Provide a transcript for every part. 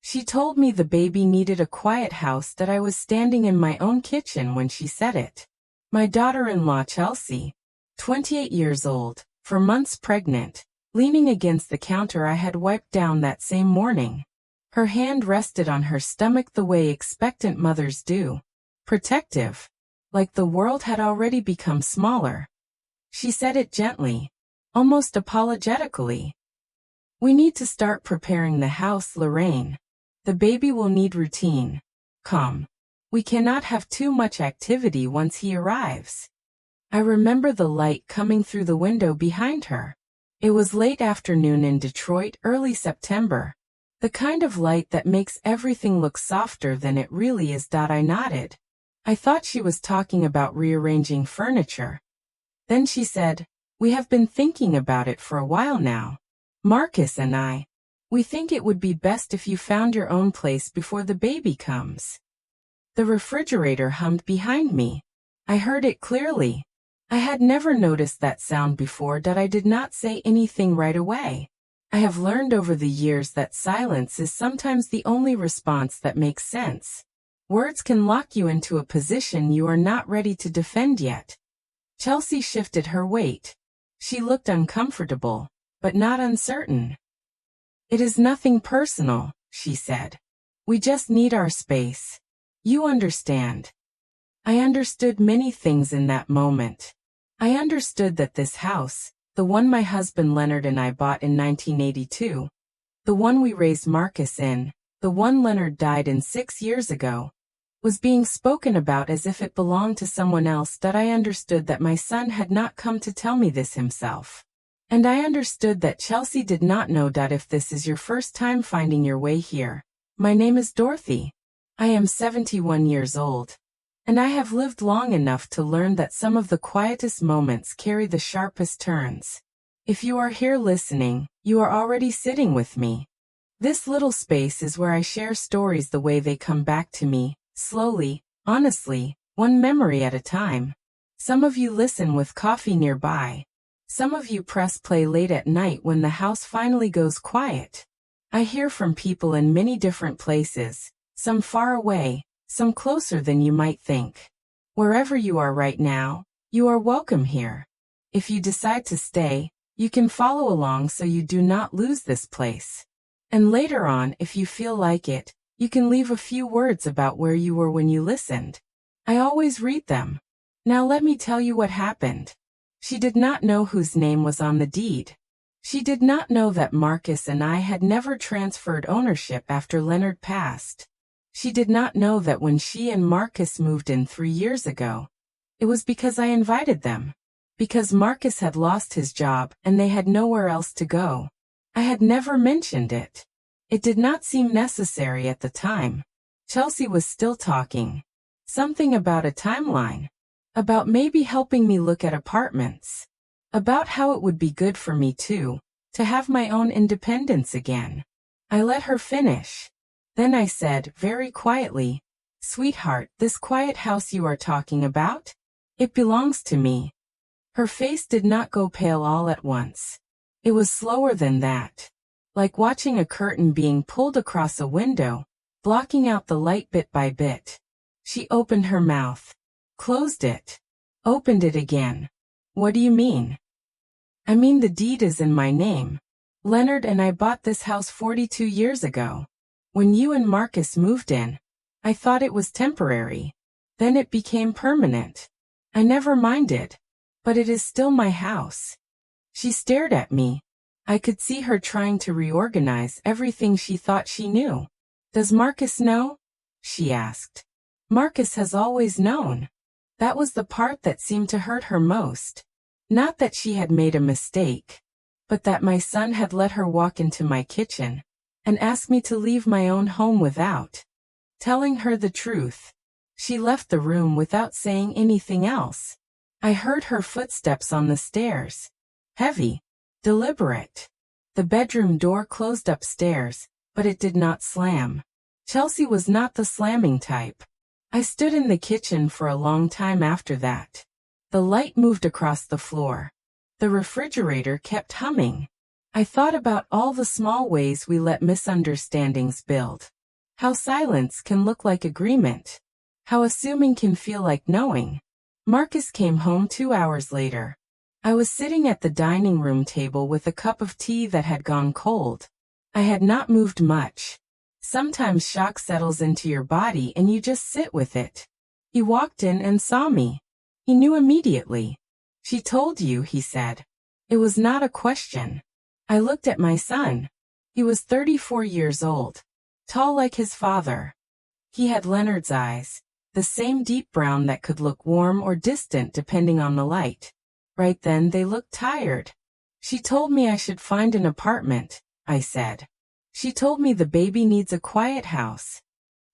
She told me the baby needed a quiet house, that I was standing in my own kitchen when she said it. My daughter-in-law Chelsea, 28 years old, for months pregnant, leaning against the counter I had wiped down that same morning. Her hand rested on her stomach the way expectant mothers do. Protective. Like the world had already become smaller. She said it gently, almost apologetically. "We need to start preparing the house, Lorraine. The baby will need routine. Calm. We cannot have too much activity once he arrives." I remember the light coming through the window behind her. It was late afternoon in Detroit, early September. The kind of light that makes everything look softer than it really is. I nodded. I thought she was talking about rearranging furniture. Then she said, "We have been thinking about it for a while now. Marcus and I. We think it would be best if you found your own place before the baby comes." The refrigerator hummed behind me. I heard it clearly. I had never noticed that sound before. I did not say anything right away. I have learned over the years that silence is sometimes the only response that makes sense. Words can lock you into a position you are not ready to defend yet. Chelsea shifted her weight. She looked uncomfortable, but not uncertain. "It is nothing personal," she said. "We just need our space. You understand." I understood many things in that moment. I understood that this house, the one my husband Leonard and I bought in 1982, the one we raised Marcus in, the one Leonard died in 6 years ago, was being spoken about as if it belonged to someone else. I understood that my son had not come to tell me this himself. And I understood that Chelsea did not know. If this is your first time finding your way here, my name is Dorothy. I am 71 years old. And I have lived long enough to learn that some of the quietest moments carry the sharpest turns. If you are here listening, you are already sitting with me. This little space is where I share stories the way they come back to me, slowly, honestly, one memory at a time. Some of you listen with coffee nearby. Some of you press play late at night when the house finally goes quiet. I hear from people in many different places, some far away, some closer than you might think. Wherever you are right now, you are welcome here. If you decide to stay, you can follow along so you do not lose this place. And later on, if you feel like it, you can leave a few words about where you were when you listened. I always read them. Now let me tell you what happened. She did not know whose name was on the deed. She did not know that Marcus and I had never transferred ownership after Leonard passed. She did not know that when she and Marcus moved in 3 years ago, it was because I invited them. Because Marcus had lost his job and they had nowhere else to go. I had never mentioned it. It did not seem necessary at the time. Chelsea was still talking. Something about a timeline. About maybe helping me look at apartments. About how it would be good for me too, to have my own independence again. I let her finish. Then I said, very quietly, "Sweetheart, this quiet house you are talking about? It belongs to me." Her face did not go pale all at once. It was slower than that. Like watching a curtain being pulled across a window, blocking out the light bit by bit. She opened her mouth. Closed it. Opened it again. "What do you mean?" "I mean the deed is in my name. Leonard and I bought this house 42 years ago. When you and Marcus moved in, I thought it was temporary. Then it became permanent. I never minded. But it is still my house." She stared at me. I could see her trying to reorganize everything she thought she knew. "Does Marcus know?" she asked. Marcus has always known. That was the part that seemed to hurt her most. Not that she had made a mistake, but that my son had let her walk into my kitchen and ask me to leave my own home without telling her the truth. She left the room without saying anything else. I heard her footsteps on the stairs. Heavy, deliberate. The bedroom door closed upstairs, but it did not slam. Chelsea was not the slamming type. I stood in the kitchen for a long time after that. The light moved across the floor. The refrigerator kept humming. I thought about all the small ways we let misunderstandings build. How silence can look like agreement. How assuming can feel like knowing. Marcus came home 2 hours later. I was sitting at the dining room table with a cup of tea that had gone cold. I had not moved much. Sometimes shock settles into your body and you just sit with it. He walked in and saw me. He knew immediately. She told you, he said. It was not a question. I looked at my son. He was 34 years old. Tall like his father. He had Leonard's eyes, the same deep brown that could look warm or distant depending on the light. Right then they looked tired. She told me I should find an apartment, I said. She told me the baby needs a quiet house.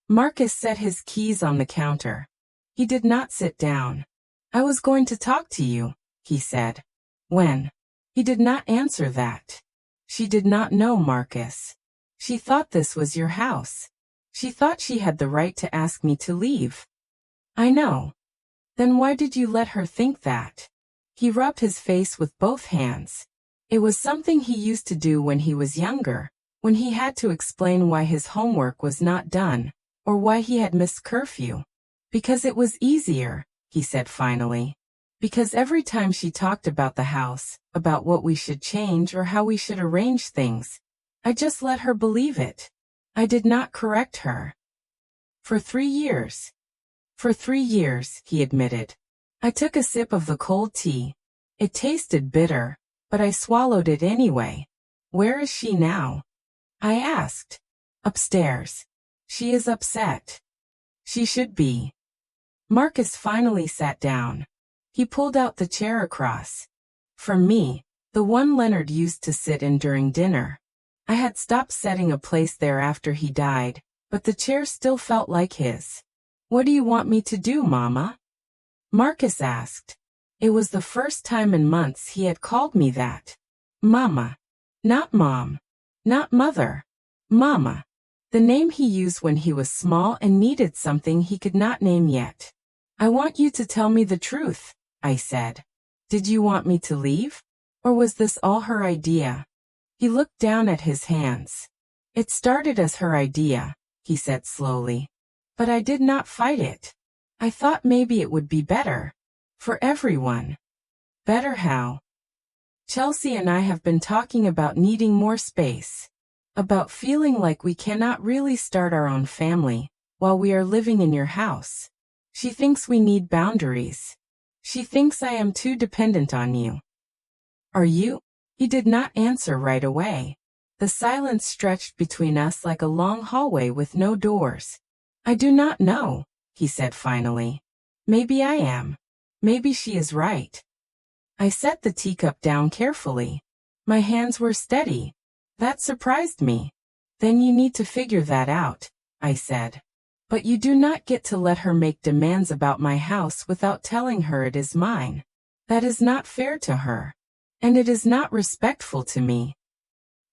Marcus set his keys on the counter. He did not sit down. I was going to talk to you, he said. When? He did not answer that. She did not know Marcus. She thought this was your house. She thought she had the right to ask me to leave. I know. Then why did you let her think that? He rubbed his face with both hands. It was something he used to do when he was younger, when he had to explain why his homework was not done, or why he had missed curfew. Because it was easier, he said finally. Because every time she talked about the house, about what we should change or how we should arrange things, I just let her believe it. I did not correct her. For 3 years. For 3 years, he admitted. I took a sip of the cold tea. It tasted bitter, but I swallowed it anyway. Where is she now? I asked. Upstairs. She is upset. She should be. Marcus finally sat down. He pulled out the chair across. From me, the one Leonard used to sit in during dinner. I had stopped setting a place there after he died, but the chair still felt like his. What do you want me to do, Mama? Marcus asked. It was the first time in months he had called me that. Mama. Not Mom. Not Mother. Mama. The name he used when he was small and needed something he could not name yet. I want you to tell me the truth, I said. Did you want me to leave? Or was this all her idea? He looked down at his hands. It started as her idea, he said slowly. But I did not fight it. I thought maybe it would be better. For everyone. Better how? Chelsea and I have been talking about needing more space. About feeling like we cannot really start our own family while we are living in your house. She thinks we need boundaries. She thinks I am too dependent on you. Are you? He did not answer right away. The silence stretched between us like a long hallway with no doors. I do not know, he said finally. Maybe I am. Maybe she is right. I set the teacup down carefully. My hands were steady. That surprised me. Then you need to figure that out, I said. But you do not get to let her make demands about my house without telling her it is mine. That is not fair to her. And it is not respectful to me.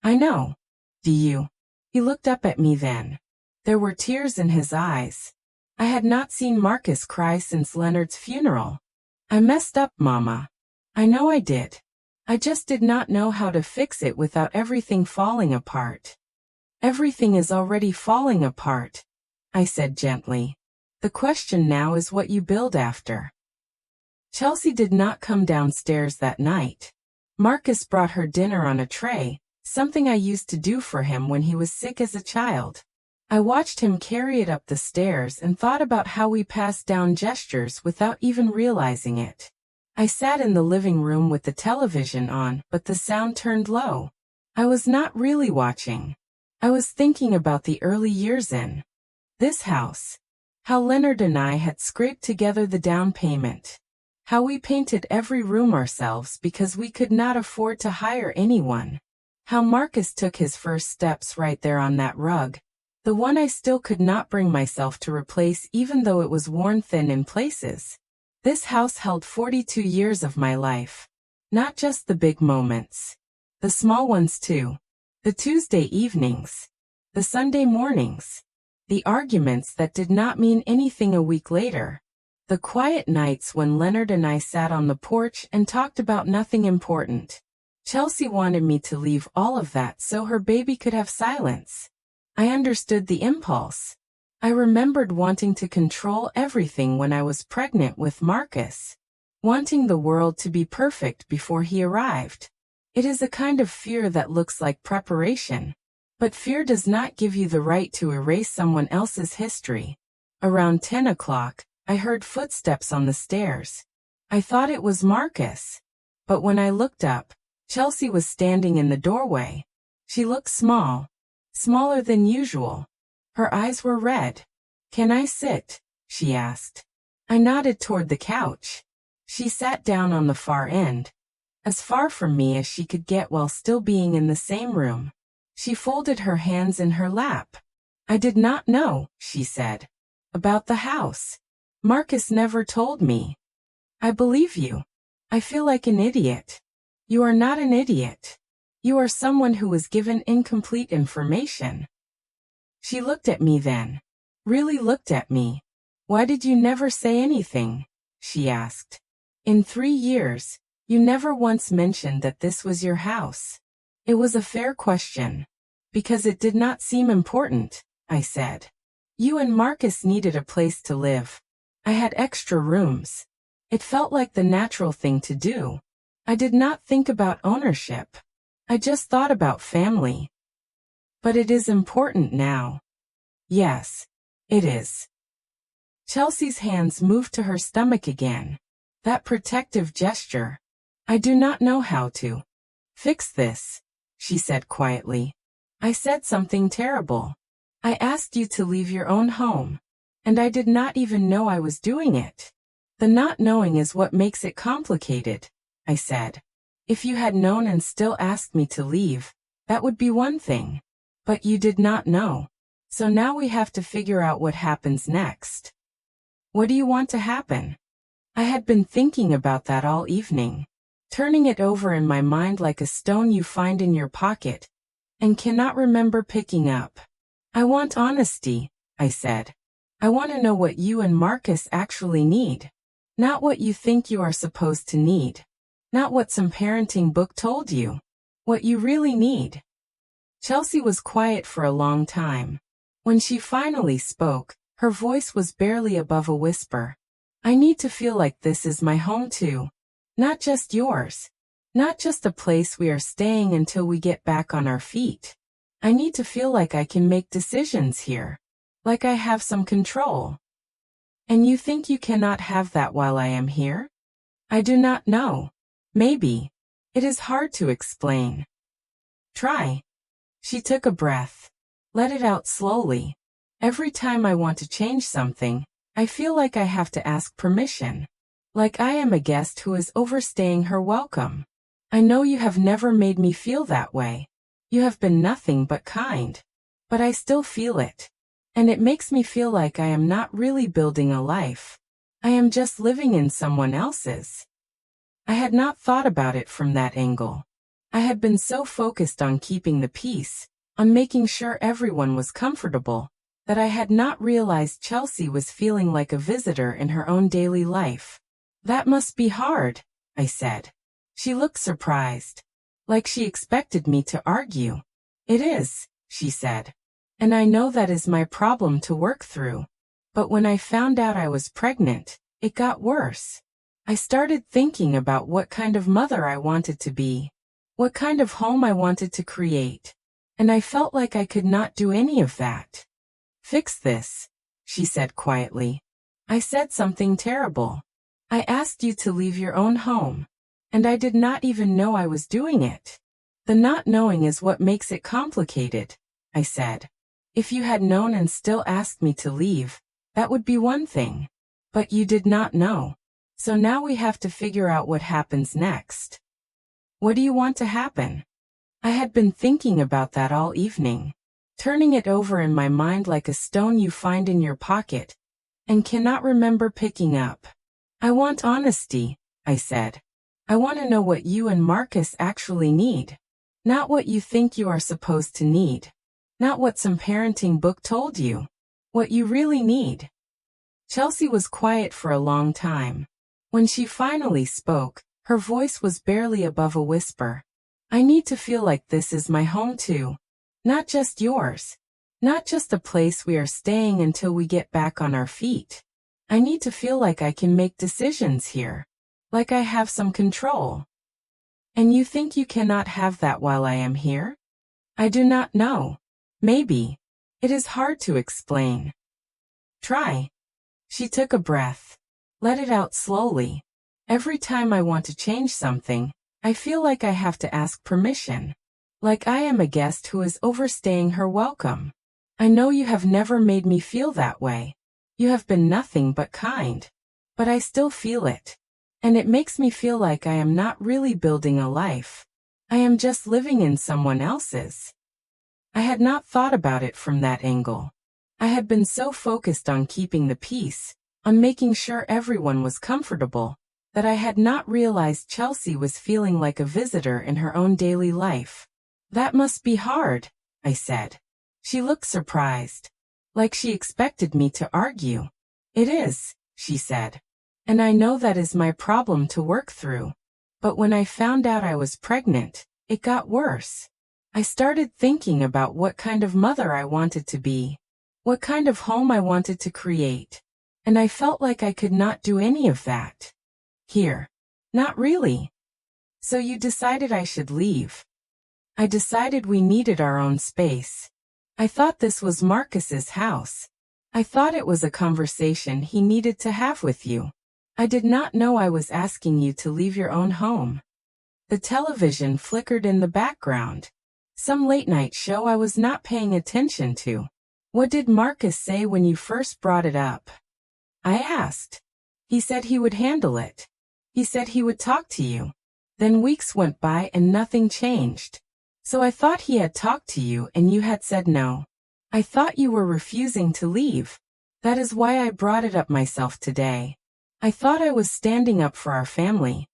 I know. Do you? He looked up at me then. There were tears in his eyes. I had not seen Marcus cry since Leonard's funeral. I messed up, Mama. I know I did. I just did not know how to fix it without everything falling apart. Everything is already falling apart, I said gently. The question now is what you build after. Chelsea did not come downstairs that night. Marcus brought her dinner on a tray, something I used to do for him when he was sick as a child. I watched him carry it up the stairs and thought about how we passed down gestures without even realizing it. I sat in the living room with the television on, but the sound turned low. I was not really watching. I was thinking about the early years in this house. How Leonard and I had scraped together the down payment. How we painted every room ourselves because we could not afford to hire anyone. How Marcus took his first steps right there on that rug. The one I still could not bring myself to replace even though it was worn thin in places. This house held 42 years of my life. Not just the big moments. The small ones too. The Tuesday evenings. The Sunday mornings. The arguments that did not mean anything a week later. The quiet nights when Leonard and I sat on the porch and talked about nothing important. Chelsea wanted me to leave all of that so her baby could have silence. I understood the impulse. I remembered wanting to control everything when I was pregnant with Marcus, wanting the world to be perfect before he arrived. It is a kind of fear that looks like preparation, but fear does not give you the right to erase someone else's history. Around 10 o'clock, I heard footsteps on the stairs. I thought it was Marcus. But when I looked up, Chelsea was standing in the doorway. She looked small, smaller than usual. Her eyes were red. "Can I sit?" she asked. I nodded toward the couch. She sat down on the far end, as far from me as she could get while still being in the same room. She folded her hands in her lap. "I did not know," she said, "about the house. Marcus never told me." "I believe you. I feel like an idiot." "You are not an idiot. You are someone who was given incomplete information." She looked at me then. Really looked at me. "Why did you never say anything?" she asked. "In 3 years, you never once mentioned that this was your house." It was a fair question. "Because it did not seem important," I said. "You and Marcus needed a place to live. I had extra rooms. It felt like the natural thing to do. I did not think about ownership. I just thought about family." "But it is important now." "Yes, it is." Chelsea's hands moved to her stomach again. That protective gesture. "I do not know how to fix this," she said quietly. "I said something terrible. I asked you to leave your own home, and I did not even know I was doing it. The not knowing is what makes it complicated," I said. "If you had known and still asked me to leave, that would be one thing. But you did not know. So now we have to figure out what happens next." "What do you want to happen?" I had been thinking about that all evening, turning it over in my mind like a stone you find in your pocket and cannot remember picking up. "I want honesty," I said. "I want to know what you and Marcus actually need. Not what you think you are supposed to need. Not what some parenting book told you. What you really need." Chelsea was quiet for a long time. When she finally spoke, her voice was barely above a whisper. "I need to feel like this is my home too. Not just yours. Not just a place we are staying until we get back on our feet. I need to feel like I can make decisions here. Like I have some control." "And you think you cannot have that while I am here?" "I do not know. Maybe. It is hard to explain." "Try." She took a breath. Let it out slowly. "Every time I want to change something, I feel like I have to ask permission. Like I am a guest who is overstaying her welcome. I know you have never made me feel that way. You have been nothing but kind. But I still feel it. And it makes me feel like I am not really building a life. I am just living in someone else's." I had not thought about it from that angle. I had been so focused on keeping the peace, on making sure everyone was comfortable, that I had not realized Chelsea was feeling like a visitor in her own daily life. "That must be hard," I said. She looked surprised. Like she expected me to argue. "It is," she said. "And I know that is my problem to work through. But when I found out I was pregnant, it got worse. I started thinking about what kind of mother I wanted to be, what kind of home I wanted to create. And I felt like I could not do any of that." "Fix this," she said quietly. "I said something terrible. I asked you to leave your own home, and I did not even know I was doing it. The not knowing is what makes it complicated," I said. "If you had known and still asked me to leave, that would be one thing. But you did not know. So now we have to figure out what happens next." "What do you want to happen?" I had been thinking about that all evening, turning it over in my mind like a stone you find in your pocket and cannot remember picking up. "I want honesty," I said. "I want to know what you and Marcus actually need. Not what you think you are supposed to need. Not what some parenting book told you. What you really need." Chelsea was quiet for a long time. When she finally spoke, her voice was barely above a whisper. "I need to feel like this is my home too. Not just yours. Not just a place we are staying until we get back on our feet. I need to feel like I can make decisions here. Like I have some control. And you think you cannot have that while I am here? I do not know. Maybe. It is hard to explain. Try. She took a breath. Let it out slowly. Every time I want to change something, I feel like I have to ask permission. Like I am a guest who is overstaying her welcome. I know you have never made me feel that way. You have been nothing but kind. But I still feel it. And it makes me feel like I am not really building a life. I am just living in someone else's. I had not thought about it from that angle. I had been so focused on keeping the peace, on making sure everyone was comfortable, that I had not realized Chelsea was feeling like a visitor in her own daily life. That must be hard, I said. She looked surprised. Like she expected me to argue. It is, she said. And I know that is my problem to work through. But when I found out I was pregnant, it got worse. I started thinking about what kind of mother I wanted to be, what kind of home I wanted to create, and I felt like I could not do any of that. Here. Not really. So you decided I should leave. I decided we needed our own space. I thought this was Marcus's house. I thought it was a conversation he needed to have with you. I did not know I was asking you to leave your own home. The television flickered in the background. Some late-night show I was not paying attention to. What did Marcus say when you first brought it up? I asked. He said he would handle it. He said he would talk to you. Then weeks went by and nothing changed. So I thought he had talked to you and you had said no. I thought you were refusing to leave. That is why I brought it up myself today. I thought I was standing up for our family.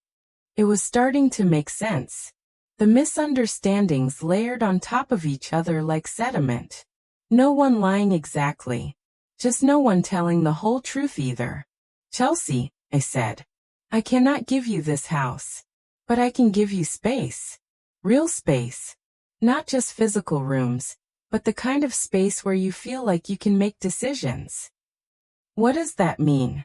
It was starting to make sense. The misunderstandings layered on top of each other like sediment. No one lying exactly. Just no one telling the whole truth either. Chelsea, I said. I cannot give you this house. But I can give you space. Real space. Not just physical rooms, but the kind of space where you feel like you can make decisions. What does that mean?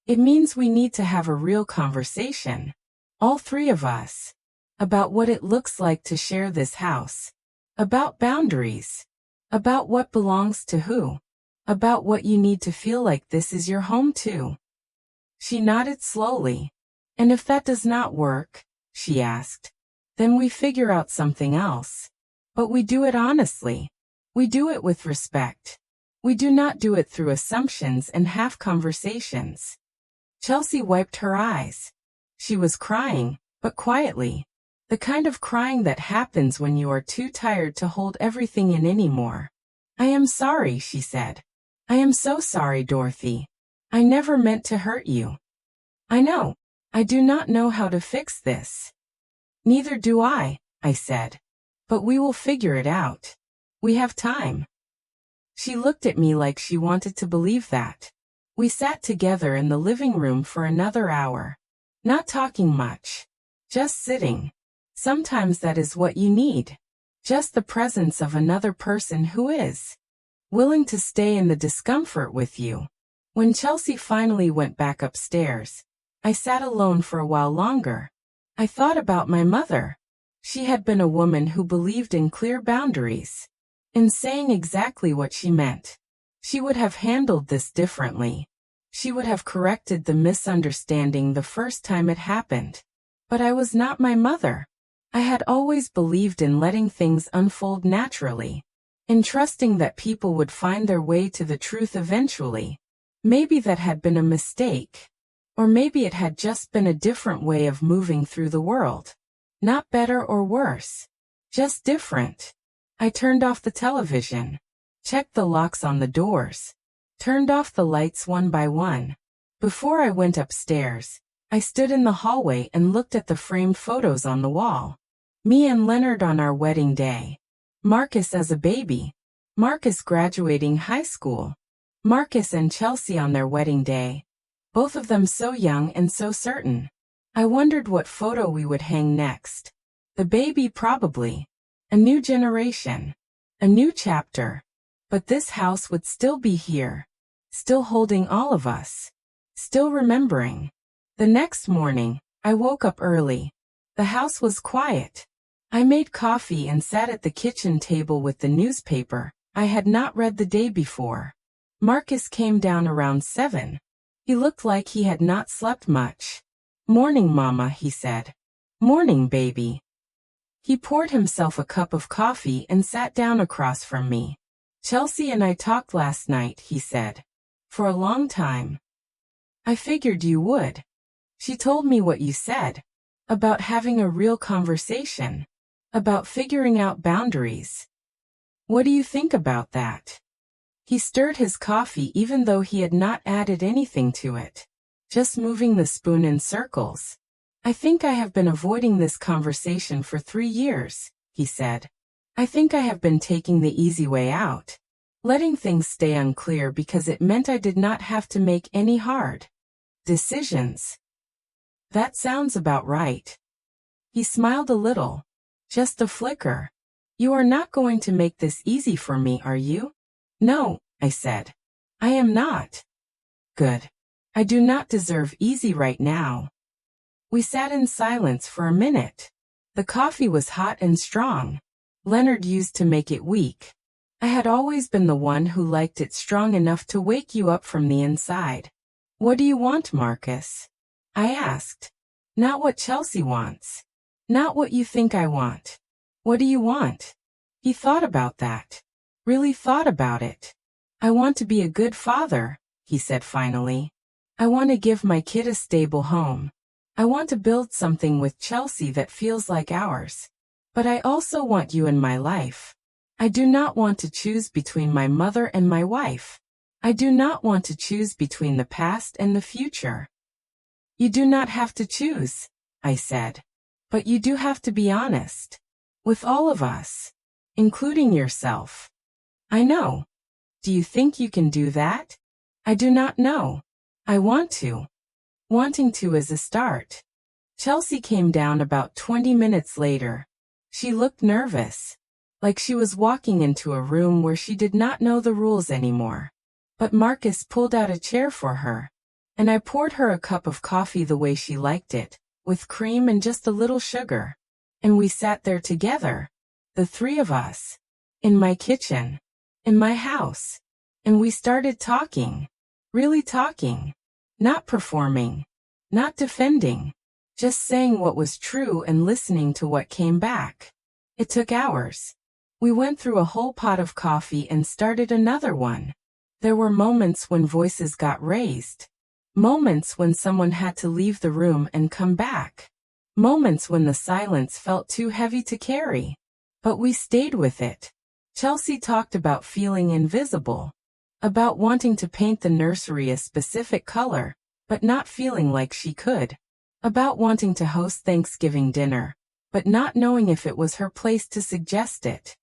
It means we need to have a real conversation. All three of us. About what it looks like to share this house. About boundaries. About what belongs to who. About what you need to feel like this is your home too. She nodded slowly. And if that does not work, she asked, then we figure out something else. But we do it honestly. We do it with respect. We do not do it through assumptions and half conversations. Chelsea wiped her eyes. She was crying, but quietly. The kind of crying that happens when you are too tired to hold everything in anymore. I am sorry, she said. I am so sorry, Dorothy. I never meant to hurt you. I know. I do not know how to fix this. Neither do I said. But we will figure it out. We have time. She looked at me like she wanted to believe that. We sat together in the living room for another hour. Not talking much. Just sitting. Sometimes that is what you need. Just the presence of another person who is willing to stay in the discomfort with you. When Chelsea finally went back upstairs, I sat alone for a while longer. I thought about my mother. She had been a woman who believed in clear boundaries. In saying exactly what she meant. She would have handled this differently. She would have corrected the misunderstanding the first time it happened. But I was not my mother. I had always believed in letting things unfold naturally. In trusting that people would find their way to the truth eventually. Maybe that had been a mistake. Or maybe it had just been a different way of moving through the world. Not better or worse. Just different. I turned off the television. Checked the locks on the doors. Turned off the lights one by one. Before I went upstairs, I stood in the hallway and looked at the framed photos on the wall. Me and Leonard on our wedding day. Marcus as a baby. Marcus graduating high school. Marcus and Chelsea on their wedding day. Both of them so young and so certain. I wondered what photo we would hang next. The baby probably. A new generation. A new chapter. But this house would still be here, still holding all of us, still remembering. The next morning, I woke up early. The house was quiet. I made coffee and sat at the kitchen table with the newspaper I had not read the day before. Marcus came down around 7. He looked like he had not slept much. "Morning, Mama," he said. "Morning, baby." He poured himself a cup of coffee and sat down across from me. "Chelsea and I talked last night," he said. "For a long time. I figured you would. She told me what you said. About having a real conversation. About figuring out boundaries. What do you think about that?" He stirred his coffee even though he had not added anything to it. Just moving the spoon in circles. "I think I have been avoiding this conversation for 3 years, he said. "I think I have been taking the easy way out. Letting things stay unclear because it meant I did not have to make any hard decisions." "That sounds about right." He smiled a little. Just a flicker. "You are not going to make this easy for me, are you?" "No," I said. "I am not." "Good. I do not deserve easy right now." We sat in silence for a minute. The coffee was hot and strong. Leonard used to make it weak. I had always been the one who liked it strong enough to wake you up from the inside. "What do you want, Marcus?" I asked. "Not what Chelsea wants. Not what you think I want. What do you want?" He thought about that. Really thought about it. "I want to be a good father," he said finally. "I want to give my kid a stable home. I want to build something with Chelsea that feels like ours. But I also want you in my life. I do not want to choose between my mother and my wife. I do not want to choose between the past and the future." "You do not have to choose," I said. "But you do have to be honest. With all of us. Including yourself." "I know. Do you think you can do that?" "I do not know. I want to." Wanting to is a start. Chelsea came down about 20 minutes later. She looked nervous. Like she was walking into a room where she did not know the rules anymore. But Marcus pulled out a chair for her. And I poured her a cup of coffee the way she liked it, with cream and just a little sugar. And we sat there together. The 3 of us. In my kitchen. In my house. And we started talking. Really talking. Not performing. Not defending. Just saying what was true and listening to what came back. It took hours. We went through a whole pot of coffee and started another one. There were moments when voices got raised. Moments when someone had to leave the room and come back. Moments when the silence felt too heavy to carry. But we stayed with it. Chelsea talked about feeling invisible. About wanting to paint the nursery a specific color, but not feeling like she could. About wanting to host Thanksgiving dinner, but not knowing if it was her place to suggest it.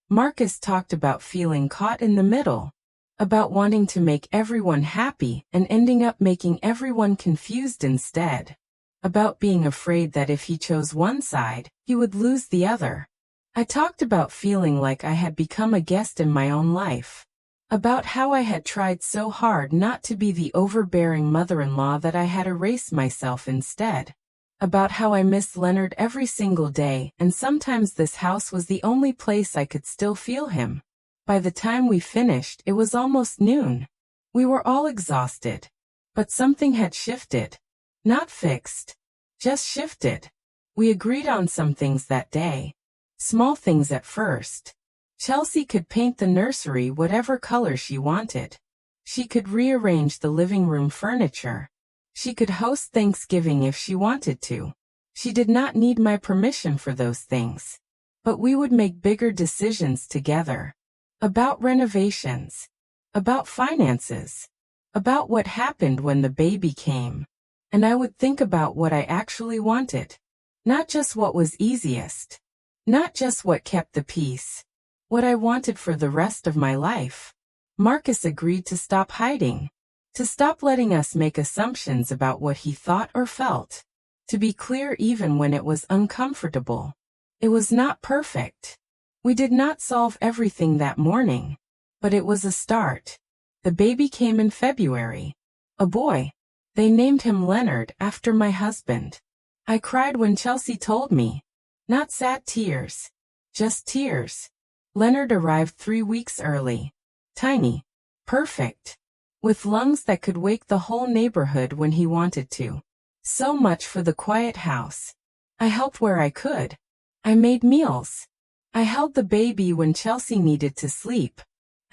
Marcus talked about feeling caught in the middle. About wanting to make everyone happy and ending up making everyone confused instead. About being afraid that if he chose one side, he would lose the other. I talked about feeling like I had become a guest in my own life. About how I had tried so hard not to be the overbearing mother-in-law that I had erased myself instead. About how I missed Leonard every single day, and sometimes this house was the only place I could still feel him. By the time we finished, it was almost noon. We were all exhausted. But something had shifted. Not fixed. Just shifted. We agreed on some things that day. Small things at first. Chelsea could paint the nursery whatever color she wanted. She could rearrange the living room furniture. She could host Thanksgiving if she wanted to. She did not need my permission for those things. But we would make bigger decisions together. About renovations. About finances. About what happened when the baby came. And I would think about what I actually wanted. Not just what was easiest. Not just what kept the peace. What I wanted for the rest of my life. Marcus agreed to stop hiding. To stop letting us make assumptions about what he thought or felt. To be clear even when it was uncomfortable. It was not perfect. We did not solve everything that morning. But it was a start. The baby came in February. A boy. They named him Leonard after my husband. I cried when Chelsea told me. Not sad tears. Just tears. Leonard arrived 3 weeks early. Tiny. Perfect. With lungs that could wake the whole neighborhood when he wanted to. So much for the quiet house. I helped where I could. I made meals. I held the baby when Chelsea needed to sleep.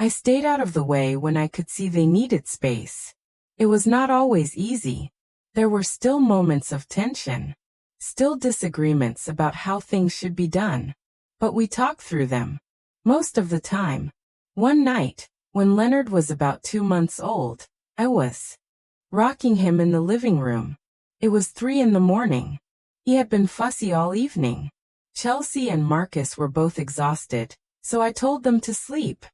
I stayed out of the way when I could see they needed space. It was not always easy. There were still moments of tension. Still disagreements about how things should be done. But we talked through them. Most of the time. One night, when Leonard was about 2 months old, I was rocking him in the living room. It was 3 in the morning. He had been fussy all evening. Chelsea and Marcus were both exhausted, so I told them to sleep.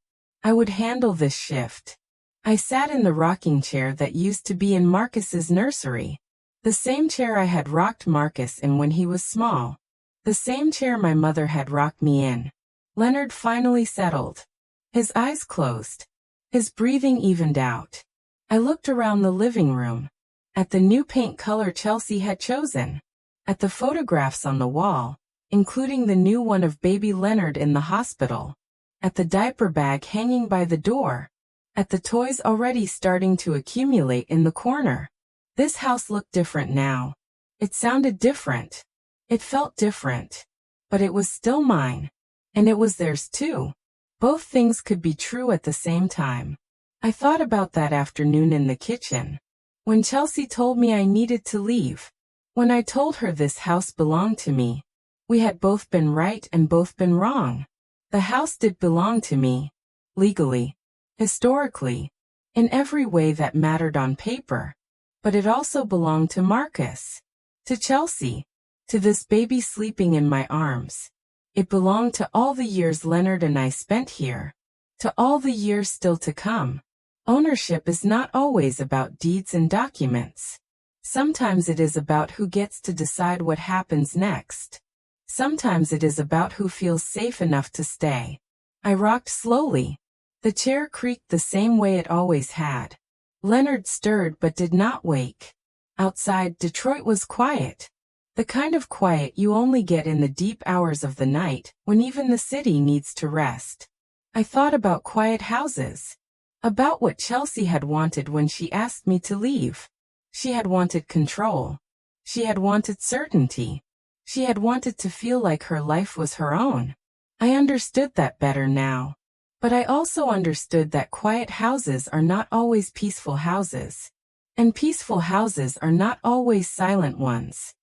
I would handle this shift. I sat in the rocking chair that used to be in Marcus's nursery. The same chair I had rocked Marcus in when he was small. The same chair my mother had rocked me in. Leonard finally settled. His eyes closed. His breathing evened out. I looked around the living room. At the new paint color Chelsea had chosen. At the photographs on the wall, including the new one of baby Leonard in the hospital. At the diaper bag hanging by the door. At the toys already starting to accumulate in the corner. This house looked different now. It sounded different. It felt different. But it was still mine. And it was theirs too. Both things could be true at the same time. I thought about that afternoon in the kitchen. When Chelsea told me I needed to leave. When I told her this house belonged to me. We had both been right and both been wrong. The house did belong to me. Legally. Historically. In every way that mattered on paper. But it also belonged to Marcus. To Chelsea. To this baby sleeping in my arms. It belonged to all the years Leonard and I spent here. To all the years still to come. Ownership is not always about deeds and documents. Sometimes it is about who gets to decide what happens next. Sometimes it is about who feels safe enough to stay. I rocked slowly. The chair creaked the same way it always had. Leonard stirred but did not wake. Outside, Detroit was quiet. The kind of quiet you only get in the deep hours of the night, when even the city needs to rest. I thought about quiet houses. About what Chelsea had wanted when she asked me to leave. She had wanted control. She had wanted certainty. She had wanted to feel like her life was her own. I understood that better now. But I also understood that quiet houses are not always peaceful houses. And peaceful houses are not always silent ones.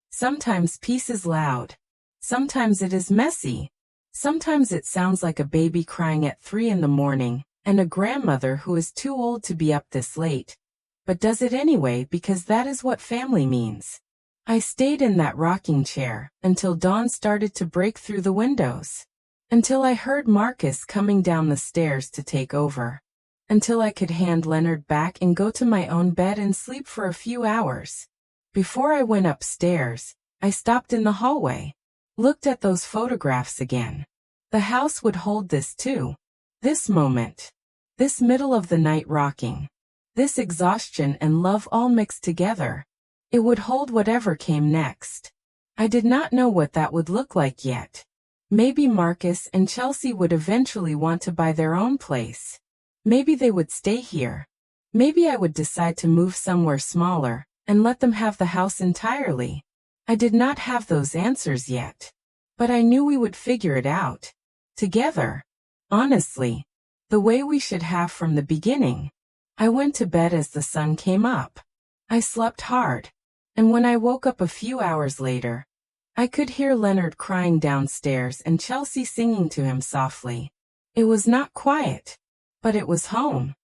Sometimes peace is loud. Sometimes it is messy. Sometimes it sounds like a baby crying at 3 in the morning, and a grandmother who is too old to be up this late, but does it anyway because that is what family means. I stayed in that rocking chair until dawn started to break through the windows. Until I heard Marcus coming down the stairs to take over. Until I could hand Leonard back and go to my own bed and sleep for a few hours. Before I went upstairs, I stopped in the hallway. Looked at those photographs again. The house would hold this too. This moment. This middle of the night rocking. This exhaustion and love all mixed together. It would hold whatever came next. I did not know what that would look like yet. Maybe Marcus and Chelsea would eventually want to buy their own place. Maybe they would stay here. Maybe I would decide to move somewhere smaller and let them have the house entirely. I did not have those answers yet. But I knew we would figure it out. Together. Honestly. The way we should have from the beginning. I went to bed as the sun came up. I slept hard. And when I woke up a few hours later, I could hear Leonard crying downstairs and Chelsea singing to him softly. It was not quiet. But it was home.